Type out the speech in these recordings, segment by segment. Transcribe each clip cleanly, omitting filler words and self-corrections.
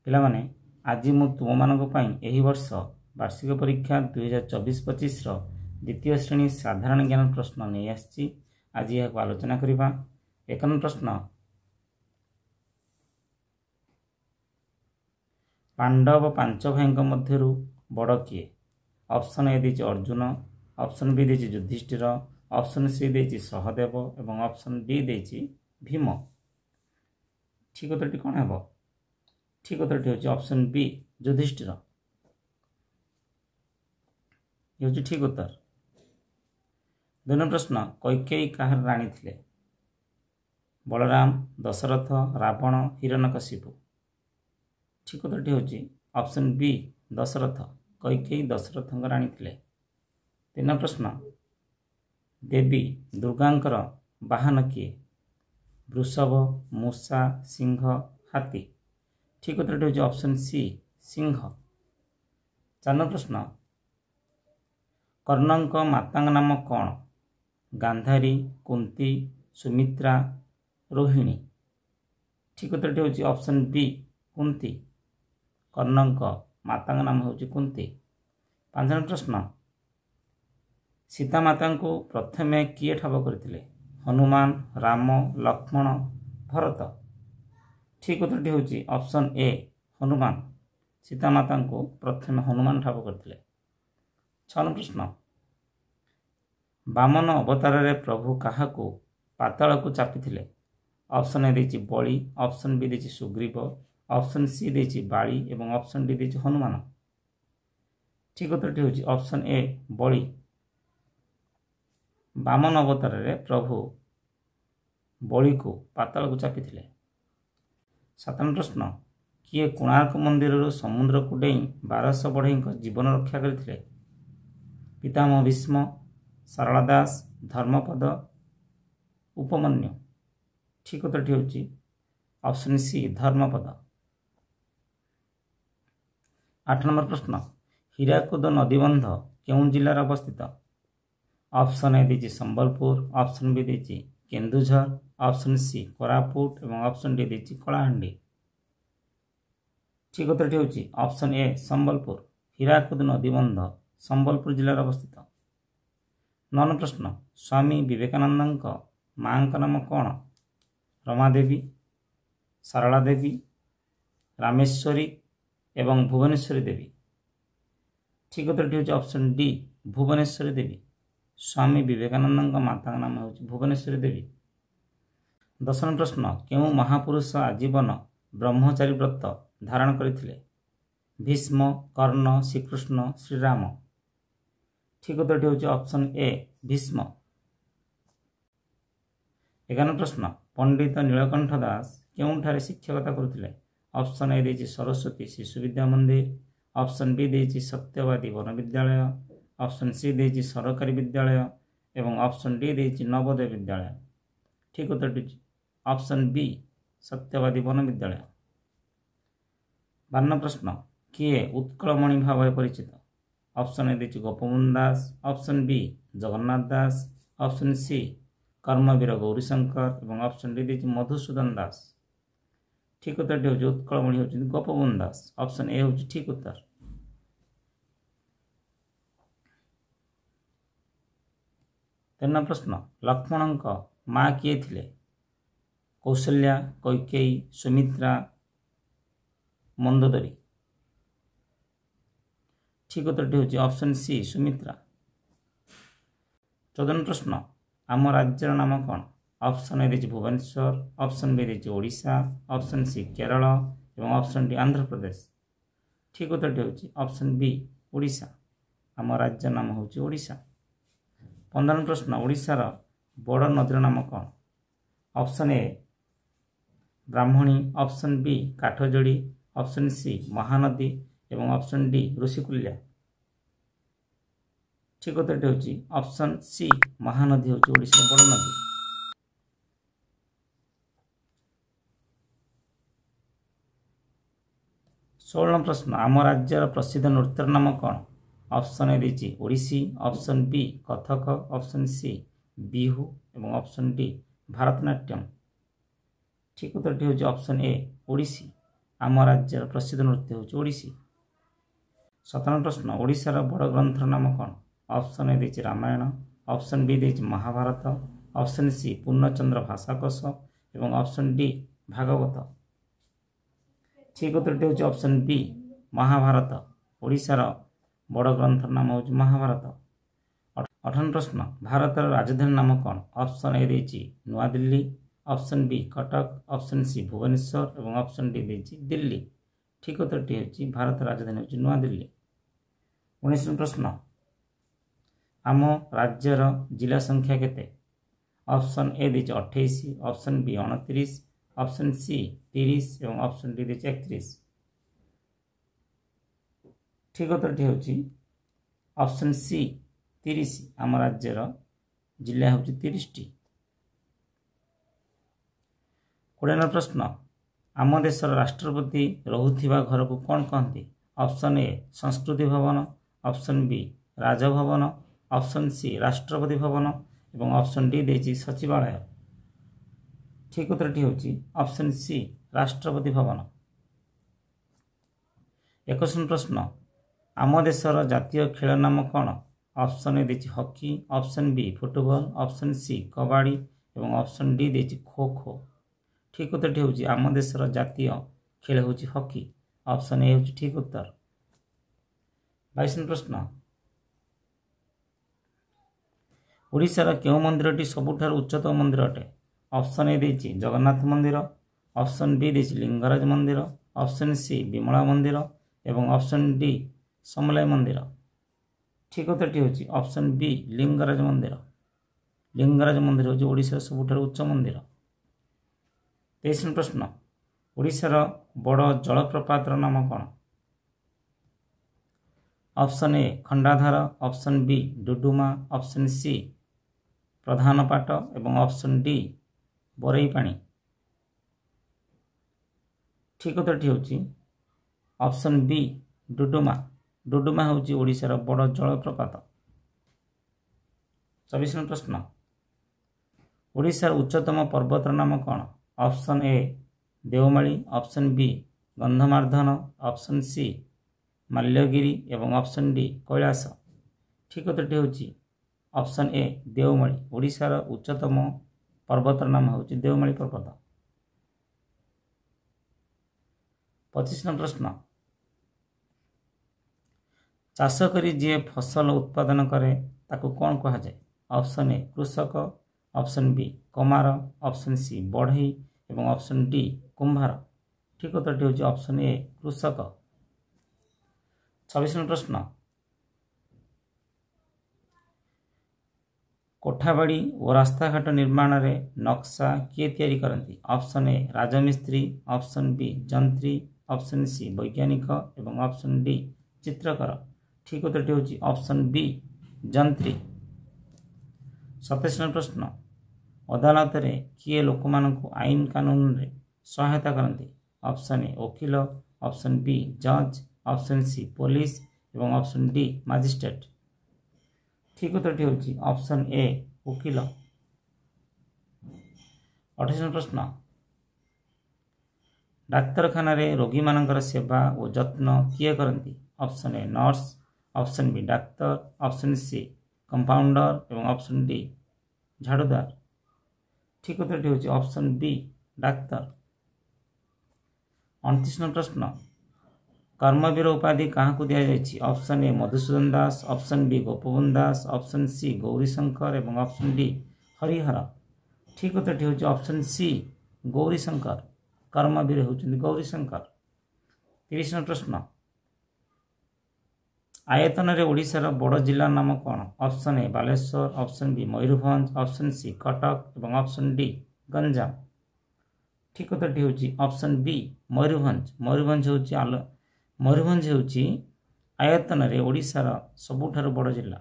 ପିଲାମାନେ ଆଜି ମୁଁ ତୁମମାନଙ୍କ ପାଇଁ ଏହି ବର୍ଷ ବାର୍ଷିକ ପରୀକ୍ଷା 2024-25ର ଦ୍ୱିତୀୟ ଶ୍ରେଣୀ ସାଧାରଣ ଜ୍ଞାନ ପ୍ରଶ୍ନ ନେଇ ଆସିଛି। ଆଜି ଏହାକୁ ଆଲୋଚନା କରିବା। 1 ନମ୍ବର ପ୍ରଶ୍ନ, ପାଣ୍ଡବ 5 ଭାଇଙ୍କ ମଧ୍ୟରୁ ବଡ଼ କିଏ? ଅପସନ୍ ଏ ଦେଇଛି ଅର୍ଜୁନ, ଅପସନ୍ ବି ଦେଇଛି ଯୁଧିଷ୍ଠିର, ଅପସନ୍ ସି ଦେଇଛି ସହଦେବ ଏବଂ ଅପସନ୍ ଡି ଦେଇଛି ଭୀମ। ଠିକ୍ ଉତ୍ତରଟି କ'ଣ ହେବ? ଠିକ୍ ଉତ୍ତରଟି ହେଉଛି ଅପସନ୍ ବି ଯୁଧିଷ୍ଠିର। ଇଏ ହେଉଛି ଠିକ୍ ଉତ୍ତର। 2 ନମ୍ବର ପ୍ରଶ୍ନ, କୈକେୟୀ କାହାର ରାଣୀ ଥିଲେ? ବଳରାମ, ଦଶରଥ, ରାବଣ, ହିରଣ୍ୟକଶିପୁ। ଠିକ୍ ଉତ୍ତରଟି ହେଉଛି ଅପସନ୍ ବି ଦଶରଥ। କୈକେୟୀ ଦଶରଥଙ୍କ ରାଣୀ ଥିଲେ। 3 ନମ୍ବର ପ୍ରଶ୍ନ, ଦେବୀ ଦୁର୍ଗାଙ୍କର ବାହନ କିଏ? ବୃଷଭ, ମୂଷା, ସିଂହ, ହାତୀ। ଠିକ୍ ଉତ୍ତରଟି ହେଉଛି ଅପସନ୍ ସି ସିଂହ। 4 ନମ୍ବର ପ୍ରଶ୍ନ, କର୍ଣ୍ଣଙ୍କ ମାତାଙ୍କ ନାମ କ'ଣ? ଗାନ୍ଧାରୀ, କୁନ୍ତୀ, ସୁମିତ୍ରା, ରୋହିଣୀ। ଠିକ୍ ଉତ୍ତରଟି ହେଉଛି ଅପସନ୍ ବି କୁନ୍ତୀ। କର୍ଣ୍ଣଙ୍କ ମାତାଙ୍କ ନାମ ହେଉଛି କୁନ୍ତୀ। 5 ନମ୍ବର ପ୍ରଶ୍ନ, ସୀତାମାତାଙ୍କୁ ପ୍ରଥମେ କିଏ ଠାବ କରିଥିଲେ? ହନୁମାନ, ରାମ, ଲକ୍ଷ୍ମଣ, ଭରତ। ଠିକ୍ ଉତ୍ତରଟି ହେଉଛି ଅପସନ୍ ଏ ହନୁମାନ। ସୀତାମାତାଙ୍କୁ ପ୍ରଥମେ ହନୁମାନ ଠାବ କରିଥିଲେ। 6 ନମ୍ବର ପ୍ରଶ୍ନ, ବାମନ ଅବତାରରେ ପ୍ରଭୁ କାହାକୁ ପାତାଳକୁ ଚାପିଥିଲେ? ଅପସନ୍ ଏ ଦେଇଛି ବଳି, ଅପସନ୍ ବି ଦେଇଛି ସୁଗ୍ରୀବ, ଅପସନ୍ ସି ଦେଇଛି ବାଳି ଏବଂ ଅପସନ୍ ଡି ଦେଇଛି ହନୁମାନ। ଠିକ୍ ଉତ୍ତରଟି ହେଉଛି ଅପସନ୍ ଏ ବଳି। ବାମନ ଅବତାରରେ ପ୍ରଭୁ ବଳିକୁ ପାତାଳକୁ ଚାପିଥିଲେ। 7 ନମ୍ବର ପ୍ରଶ୍ନ, କିଏ କୋଣାର୍କ ମନ୍ଦିରରୁ ସମୁଦ୍ରକୁ ଡେଇଁ 1200 ବଢ଼େଇଙ୍କ ଜୀବନ ରକ୍ଷା କରିଥିଲେ? ପିତାମହ ଭୀଷ୍ମ, ସାରଳା ଦାସ, ଧର୍ମପଦ, ଉପମନ୍ୟୁ। ଠିକ୍ ଉତ୍ତରଟି ହେଉଛି ଅପସନ୍ ସି ଧର୍ମପଦ। 8 ନମ୍ବର ପ୍ରଶ୍ନ, ହୀରାକୁଦ ନଦୀବନ୍ଧ କେଉଁ ଜିଲ୍ଲାରେ ଅବସ୍ଥିତ? ଅପସନ୍ ଏ ଦେଇଛି ସମ୍ବଲପୁର, ଅପସନ୍ ବି ଦେଇଛି କେନ୍ଦୁଝର, ଅପସନ୍ ସି କୋରାପୁଟ ଏବଂ ଅପସନ୍ ଡି ଦେଇଛି କଳାହାଣ୍ଡି। ଠିକ୍ ଉତ୍ତରଟି ହେଉଛି ଅପସନ୍ ଏ ସମ୍ବଲପୁର। ହୀରାକୁଦ ନଦୀବନ୍ଧ ସମ୍ବଲପୁର ଜିଲ୍ଲାରେ ଅବସ୍ଥିତ। 9 ନମ୍ବର ପ୍ରଶ୍ନ, ସ୍ୱାମୀ ବିବେକାନନ୍ଦଙ୍କ ମାଙ୍କ ନାମ କ'ଣ? ରମାଦେବୀ, ସାରଳା ଦେବୀ, ରାମେଶ୍ୱରୀ ଏବଂ ଭୁବନେଶ୍ୱରୀ ଦେବୀ। ଠିକ୍ ଉତ୍ତରଟି ହେଉଛି ଅପସନ୍ ଡି ଭୁବନେଶ୍ୱରୀ ଦେବୀ। ସ୍ୱାମୀ ବିବେକାନନ୍ଦଙ୍କ ମାତାଙ୍କ ନାମ ହେଉଛି ଭୁବନେଶ୍ୱରୀ ଦେବୀ। 10 ନମ୍ବର ପ୍ରଶ୍ନ, କେଉଁ ମହାପୁରୁଷ ଆଜୀବନ ବ୍ରହ୍ମଚାରୀ ବ୍ରତ ଧାରଣ କରିଥିଲେ? ଭୀଷ୍ମ, କର୍ଣ୍ଣ, ଶ୍ରୀକୃଷ୍ଣ, ଶ୍ରୀରାମ। ଠିକ୍ ଉତ୍ତରଟି ହେଉଛି ଅପସନ୍ ଏ ଭୀଷ୍ମ। 11 ପ୍ରଶ୍ନ, ପଣ୍ଡିତ ନୀଳକଣ୍ଠ ଦାସ କେଉଁଠାରେ ଶିକ୍ଷକତା କରୁଥିଲେ? ଅପସନ୍ ଏ ଦେଇଛି ସରସ୍ୱତୀ ଶିଶୁ ବିଦ୍ୟା ମନ୍ଦିର, ଅପସନ୍ ବି ଦେଇଛି ସତ୍ୟବାଦୀ ବନ ବିଦ୍ୟାଳୟ, ଅପସନ୍ ସି ଦେଇଛି ସରକାରୀ ବିଦ୍ୟାଳୟ ଏବଂ ଅପସନ୍ ଡି ଦେଇଛି ନବୋଦୟ ବିଦ୍ୟାଳୟ। ଠିକ୍ ଉତ୍ତରଟି ଅପସନ୍ ବି ସତ୍ୟବାଦୀ ବନ ବିଦ୍ୟାଳୟ। 12 ପ୍ରଶ୍ନ, କିଏ ଉତ୍କଳମଣି ଭାବରେ ପରିଚିତ? ଅପସନ୍ ଏ ଦେଇଛି Gopabandhu Das, option B Jagannath Das, option C Karmabir Gourishankar ଏବଂ ଅପସନ୍ ଡି ଦେଇଛି ମଧୁସୂଦନ ଦାସ। ଠିକ୍ ଉତ୍ତରଟି ହେଉଛି ଉତ୍କଳମଣି ହେଉଛନ୍ତି ଗୋପବନ୍ଧୁ ଦାସ। ଅପସନ୍ ଏ ହେଉଛି ଠିକ୍ ଉତ୍ତର। 13 ପ୍ରଶ୍ନ, ଲକ୍ଷ୍ମଣଙ୍କ ମା କିଏ ଥିଲେ? କୌଶଲ୍ୟା, କୈକେୟୀ, ସୁମିତ୍ରା, ମନ୍ଦୋଦରୀ। ଠିକ୍ ଉତ୍ତରଟି ହେଉଛି ଅପସନ୍ ସି ସୁମିତ୍ରା। 14 ପ୍ରଶ୍ନ, ଆମ ରାଜ୍ୟର ନାମ କ'ଣ? ଅପସନ୍ ଏ ଦେଇଛି ଭୁବନେଶ୍ୱର, ଅପସନ୍ ବି ଦେଇଛି ଓଡ଼ିଶା, ଅପସନ୍ ସି କେରଳ ଏବଂ ଅପସନ୍ ଡି ଆନ୍ଧ୍ରପ୍ରଦେଶ। ଠିକ୍ ଉତ୍ତରଟି ହେଉଛି ଅପସନ୍ ବି ଓଡ଼ିଶା। ଆମ ରାଜ୍ୟ ନାମ ହେଉଛି ଓଡ଼ିଶା। 15 ପ୍ରଶ୍ନ, ଓଡ଼ିଶାର ବଡ଼ ନଦୀର ନାମ କ'ଣ? Option A Brahmani, option B Kathajodi, option C Mahanadi ଏବଂ ଅପସନ୍ ଡି ଋଷିକୂଲ୍ୟା। ଠିକ୍ ଉତ୍ତରଟି ହେଉଛି ଅପସନ୍ ସି ମହାନଦୀ ହେଉଛି ଓଡ଼ିଶାର ବଡ଼ ନଦୀ। 16 ପ୍ରଶ୍ନ, ଆମ ରାଜ୍ୟର ପ୍ରସିଦ୍ଧ ନୃତ୍ୟର ନାମ କ'ଣ? ଅପସନ୍ ଏ ଦେଇଛି Odissi, option B Kathak, option C Bihu ଏବଂ ଅପସନ୍ ଡି ଭାରତନାଟ୍ୟମ୍। ଠିକ୍ ଉତ୍ତରଟି ହେଉଛି ଅପସନ୍ ଏ ଓଡ଼ିଶୀ। आम राज्यर प्रसिद्ध नृत्य हूँ ओडिसी। 57 प्रश्न ओडिशार बड़ ग्रंथर नाम कौन? ऑप्शन ए देछि रामायण, ऑप्शन बी देछि महाभारत, ऑप्शन सी पूर्णचंद्र भाषाकोश एवं ऑप्शन डी भागवत। ठीक उत्तरटी हूँ ऑप्शन बी महाभारत। ओडिशार बड़ ग्रंथर नाम हूँ महाभारत। 58 प्रश्न भारतर राजधानी नाम कौन? ऑप्शन ए देछि Nua Delhi, option B Cuttack, option C Bhubaneswar एवं ऑप्शन डी देछि दिल्ली। ठीक उत्तरटी हूँ भारत राजधानी हूँ नुआदिल्ली। 19 प्रश्न आम राज्यर जिला संख्या केते? ऑप्शन ए देछि 28, ऑप्शन बी 29, ऑप्शन सी 30 एवं ऑप्शन डी देछि 31। ठीक उत्तरटी हूँ ऑप्शन सी 30। आम राज्यर जिला हूँ 30टी। 29 प्रश्न आम देशर राष्ट्रपति रहुथिबा घर को कौन कहते? Option A Sanskriti Bhavan, option B Rajbhavan, option C Rashtrapati Bhavan एवं ऑप्शन डी देछि सचिवालय। ठीक उत्तरटी हूँ ऑप्शन सी राष्ट्रपति भवन। 21 प्रश्न आम देशर जातीय खेल नाम कौन? ऑप्शन ए देछि hockey, option B football, option C kabaddi एवं ऑप्शन डी देछि खो खो। ठीक उत्तरटी हूँ आम देशर जातीय खेल हूँ हॉकी। ऑप्शन ए हूँ ठीक उत्तर। 22 प्रश्न ओडिशार केउ मंदिरटी सबुठारु उच्चतम मंदिर अटे? ऑप्शन ए देछि जगन्नाथ मंदिर, ऑप्शन बी देछि लिंगराज मंदिर, ऑप्शन सी विमला मंदिर एवं ऑप्शन डी समलाई मंदिर। ठीक उत्तरटी हूँ ऑप्शन बी लिंगराज मंदिर। लिंगराज मंदिर हूँ ओडिशार सबुठारु उच्च मंदिर। 23 प्रश्न ओडिशार बड़ जलप्रपातर नाम कौन? Option A Khandadhar, option B Duduma, option C Pradhanpat एवं ऑप्शन डी बरईपाणी। ठीक उत्तरटी हूँ ऑप्शन बी डुडुमा। डुडुमा हूँ ओडिशार बड़ जलप्रपात। 24 प्रश्न ओडिशार उच्चतम पर्वतर नाम कौन? Option A Deomali, option B Gandhamardan, option C Malyagiri एवं ऑप्शन डी कैलाश। ठीक उत्तरटी हूँ ऑप्शन ए देवमाली। ओडिशार उच्चतम पर्वतर नाम हूँ देवमाली पर्वत। 25 प्रश्न चाष करी जी फसल उत्पादन करे ताकू कौन कहा जाए? ऑप्शन ए कृषक, ऑप्शन बी कमार, ऑप्शन सी बढ़ई एवं ऑप्शन डी कुंभार। ठीक उत्तरटी हूँ ऑप्शन ए कृषक। 26 प्रश्न कोठाबाड़ी और रास्ताघाट निर्माण रे नक्शा किए तैयारी करती? ऑप्शन ए राजमिस्त्री, ऑप्शन बी जंत्री, ऑप्शन सी वैज्ञानिक एवं ऑप्शन डी चित्रकर। ठीक उत्तरटी हूँ ऑप्शन बी जंत्री। 27 प्रश्न अदालत रे किए लोक मानकु आईन कानून रे सहायता करती? ऑप्शन ए वकील, ऑप्शन बी जज, ऑप्शन सी पुलिस एवं ऑप्शन डी मजिस्ट्रेट। ठीक उत्तरटी हूँ ऑप्शन ए वकील। 28 प्रश्न डाक्तरखाना रे रोगी मानकर सेवा और जत्न किए करती? Option A nurse, option B doctor, option C compounder एवं ऑप्शन डी झाड़ूदार। ठीक उत्तरटी हूँ ऑप्शन बी डाक्तर। 29 प्रश्न कर्मवीर उपाधि क्या दि जाए? Option A Madhusudan Das, option B Gopabandhu Das, option C Gourishankar एवं ऑप्शन डी हरिहर। ठीक उत्तरटी हूँ ऑप्शन सी गौरीशंकर। कर्मवीर होउछन्ति गौरीशंकर। 30 प्रश्न आयतन रे ओडिशार बड़ जिला नाम कौन? Option A Baleswar, option B Mayurbhanj, option C Cuttack एवं ऑप्शन डी गंजाम। ठीक उत्तरटी हूँ ऑप्शन बी मयूरभंज। मयूरभंज होउछि आयतन रे ओडिशार सबुठारु बड़ जिला।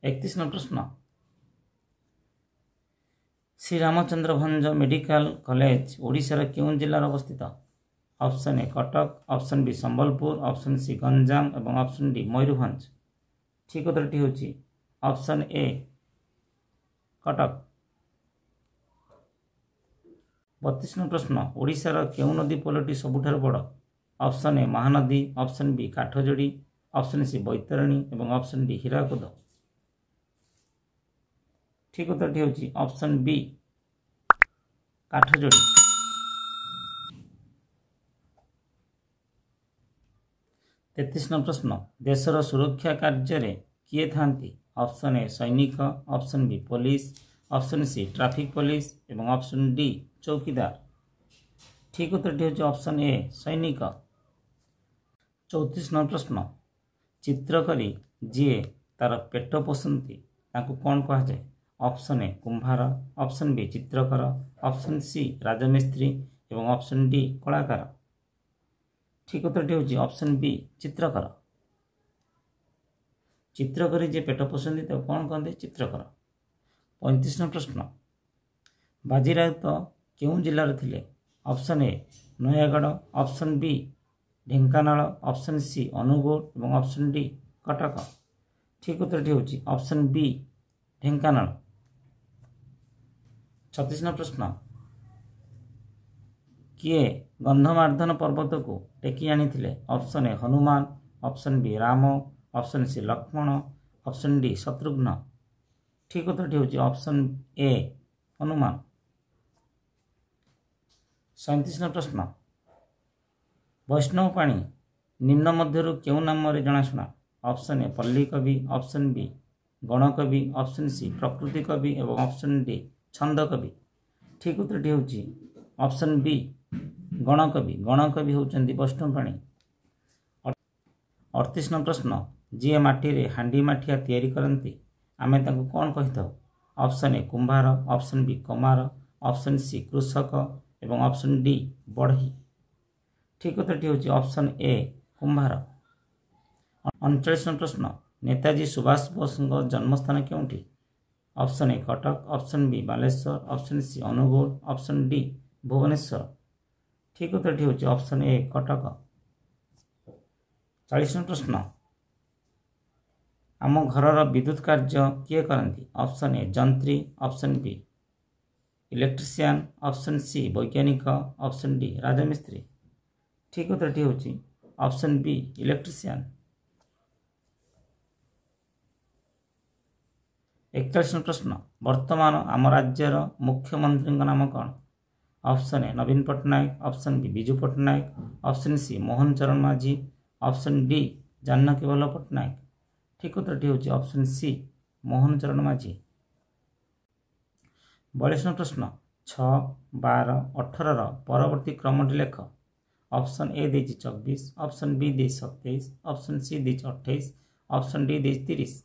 31 प्रश्न श्री रामचंद्र भंज मेडिकल कॉलेज ओडिशार केउं जिल्लार अवस्थित? Option A Cuttack, option B Sambalpur, option C Ganjam एवं ऑप्शन डी मयूरभंज। ठीक उत्तरटी हूँ ऑप्शन ए कटक। 32 प्रश्न ओडिशार केउ नदी पोलटी सबुठारु बड़ option A Mahanadi option B Kathajodi option C Baitarani एवं ऑप्शन डी हीराकुद ठीक उत्तरटी होची ऑप्शन बी काठजोड़ी। 33 प्रश्न देशर सुरक्षा कार्य किए थांती ऑप्शन ए सैनिक option B police option C traffic police एवं ऑप्शन डी चौकीदार ठीक उत्तरटी होची ऑप्शन ए सैनिक। 34 प्रश्न चित्रकारी जी तार पेट पोषंती ताकू कौन कह जाए ऑप्शन ए कुंभार ऑप्शन बी चित्रकर ऑप्शन सी राजमिस्त्री एवं ऑप्शन डी कलाकार ठीक उत्तरटी होची ऑप्शन बी चित्रकर। चित्रकारी जे पेट पोषंती तो कौन कहते चित्रकर। 35 प्रश्न बाजीराउत केउं जिल्लार थिले option A Nayagarh option B Dhenkanal option C Anugul एवं ऑप्शन डी कटक ठीक उत्तरटी होची ऑप्शन बी ढेंकानाल। 36 प्रश्न किए गंधमार्दन पर्वत को टेकी आनी option A Hanuman option B Ram option C Lakshman option D Shatrughna ठीक उत्तरटी होची ऑप्शन ए हनुमान। 37 प्रश्न वैष्णव पाणी निम्न मध्यरु केउ नाम जनाशुना ऑप्शन ए पल्ली कवि ऑप्शन बी गणकवि ऑप्शन सी प्रकृति कवि एवं ऑप्शन डी छंद कवि ठीक उत्तरटी होची ऑप्शन बी गणकवि होचंदी वैष्णव पाणी। 38 प्रश्न जी माटी रे हांडी माठिया तैयारी करंती आमे ताकू कौन कहिथाउ ऑप्शन ए कुंभार ऑप्शन बी कमार ऑप्शन सी कृषक एवं ऑप्शन डी बढ़ई ठीक उत्तरटी होची ऑप्शन ए कुंभार। 39 प्रश्न नेताजी सुभाष बोस जन्मस्थान केउंठी option A Cuttack option B Baleswar option C Angul option D Bhubaneswar ठीक उत्तरटी होची ऑप्शन ए कटक। 40 प्रश्न आम घर विद्युत कार्य किए करती ऑप्शन ए जंत्री option B electrician option C वैज्ञानिक ऑप्शन डी राजमिस्त्री ठीक उत्तरटी होची ऑप्शन बी इलेक्ट्रिशियन। 41 प्रश्न वर्तमान आम राज्यर मुख्यमंत्री नाम कौन option A Naveen Patnaik option B Biju Patnaik option C Mohan Charan Majhi option D Janaki Ballabh Patnaik ठीक उत्तरटी होची ऑप्शन सी मोहन चरण माझी। 42 प्रश्न 6, 12, 18 परवर्ती क्रमटी लेख ऑप्शन ए देछि 24 ऑप्शन बी देछि 27 ऑप्शन सी देछि 28 ऑप्शन डी देछि 30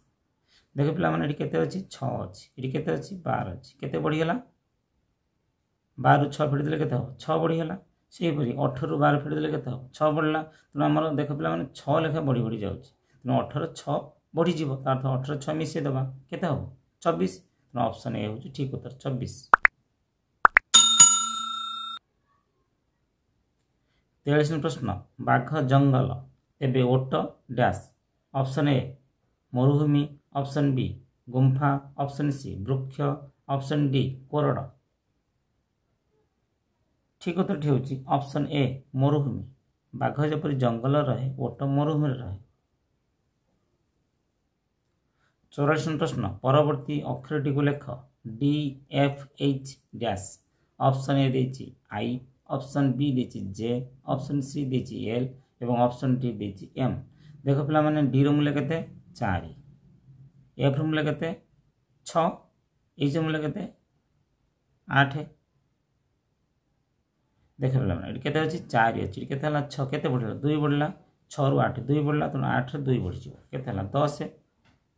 देख पिला माने केते अछि 6 अछि इडी केते अछि 12 अछि केते बढ़ी गेला 12 रु 6 फेडी देले केते हो 6 बढ़ी गेला सेही परी 18 रु 12 फेडी देले केते हो 6 बढ़ला तनो हमर देख पिला माने 6 लेखा बढ़ी बढ़ी जाउछि तनो 18 6 बढ़ी जीवो तार अर्थ 18 6 मिसे दबा केते हो 24 तनो ऑप्शन ए होछि ठीक उत्तर 24। 43 प्रश्न बाघ जंगल एबे ओट डैश ऑप्शन ए मरुभूमि ऑप्शन बी गुंफा ऑप्शन सी वृक्ष ऑप्शन डी कोरड ठीक उत्तर होची ऑप्शन ए मरुभूमि बाघ जपरी जंगल रहे ओट मरुभूमि रहे। 44 प्रश्न परवर्ती अक्षरटी को लेख D F H dash option A देछि आई ऑप्शन बी देछि जे ऑप्शन सी देछि एल एवं ऑप्शन डी देछि एम देखो पिला माने डी रो मूल्य केते 4 एफ रो मूल्य केते 6 एच रो मूल्य केते 8 देखो पिला माने केते अछि 4 अछि केते हला 6 केते बढ़ला 2 बढ़ला 6 रु 8 2 बढ़ला तो 8 रे 2 बढ़ि जिवो केते हला 10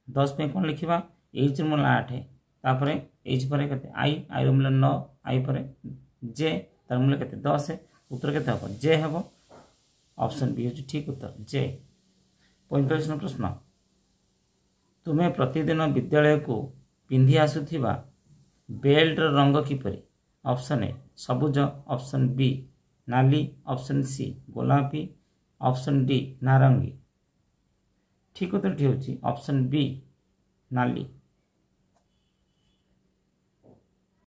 10 पे कोन लिखिबा एच रो मूल्य 8 तापरे एच पर केते आई आई रो मूल्य 9 आई पर जे तार मूल्य केते 10 उत्तर केते हो जे हेबो ऑप्शन बी होची ठीक उत्तर जे। 45 प्रश्न तुम्हें प्रतिदिन विद्यालय को पिंधि आसुथिबा बेल्ट रंग किपरि option A Sabuj option B नाली ऑप्शन सी गोलापी ऑप्शन डी नारंगी ठीक उत्तर होची ऑप्शन बी नाली।